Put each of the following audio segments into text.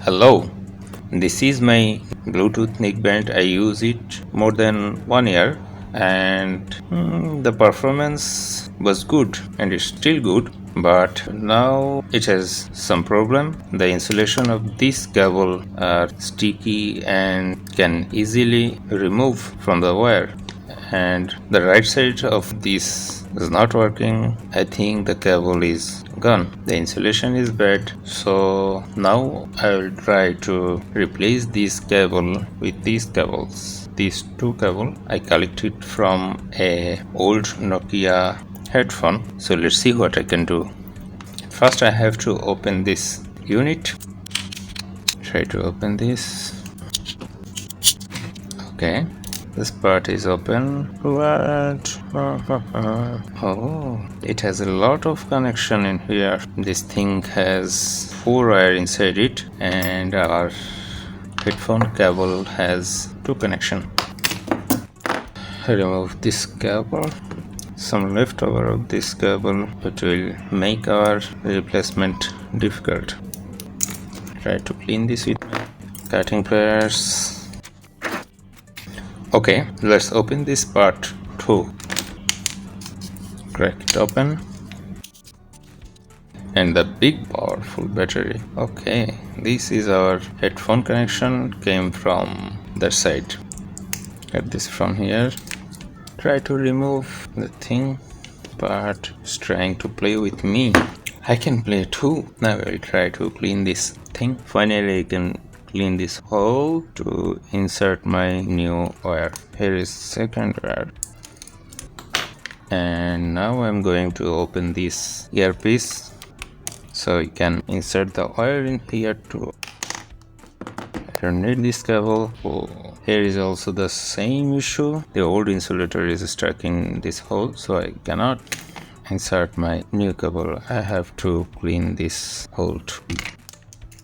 Hello, this is my Bluetooth neckband. I use it more than 1 year and the performance was good and it's still good, but now it has some problem. The insulation of this cable are sticky and can easily remove from the wire, and the right side of this is not working. I think the cable is gone. The insulation is bad, so now I will try to replace this cable with these cables. These two cables I collected from a old Nokia headphone. So let's see what I can do. First I have to open this unit. Try to open this. Okay, this part is open. What? Oh, it has a lot of connection in here. This thing has 4 wire inside it, and our headphone cable has 2 connection. Remove this cable. Some leftover of this cable, it will make our replacement difficult. Try to clean this with cutting pliers. Okay, let's open this part too. Crack it open. And the big powerful battery. Okay, this is our headphone connection, came from that side. Get this from here. Try to remove the thing, but it's trying to play with me. I can play too. Now I will try to clean this thing. Finally I can clean this hole to insert my new wire. Here is second wire. And now I'm going to open this earpiece so you can insert the wire in here too. I don't need this cable. Oh, here is also the same issue. The old insulator is stuck in this hole, so I cannot insert my new cable. I have to clean this hole too.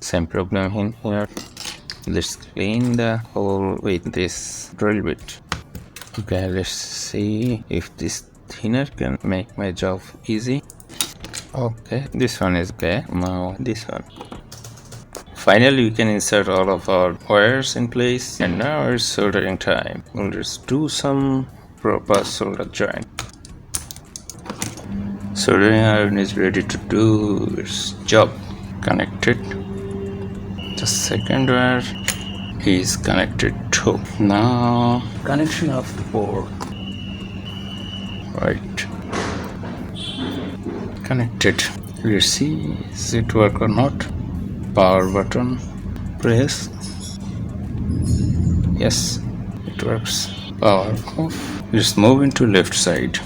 Same problem in here. Let's clean the hole with this drill bit. Okay, let's see if this thinner can make my job easy. Okay, this one is okay. Now this one. Finally we can insert all of our wires in place, and now it's soldering time. We'll just do some proper solder joint. Soldering iron is ready to do its job. Connected. The second wire is connected too. Now connection of the board. Right. Connected. Let's see, does it work or not? Power button. Press. Yes, it works. Power off. Let's move into left side.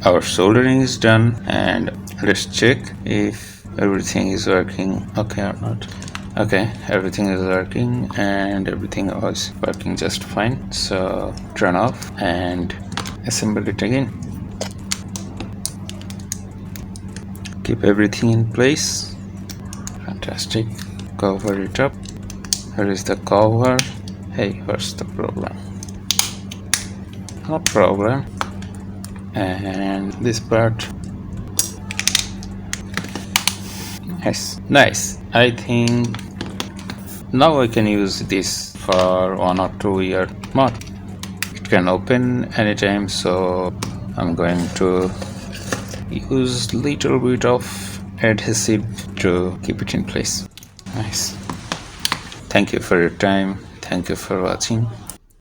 Our soldering is done, and let's check if everything is working okay or not. Okay, everything is working and everything was working just fine. So turn off and assemble it again. Keep everything in place. Fantastic. Cover it up. Here is the cover. Hey, what's the problem? No problem. And this part. Nice. I think now I can use this for 1 or 2 year mod. It can open anytime, so I'm going to use little bit of adhesive to keep it in place. Nice. Thank you for your time. Thank you for watching.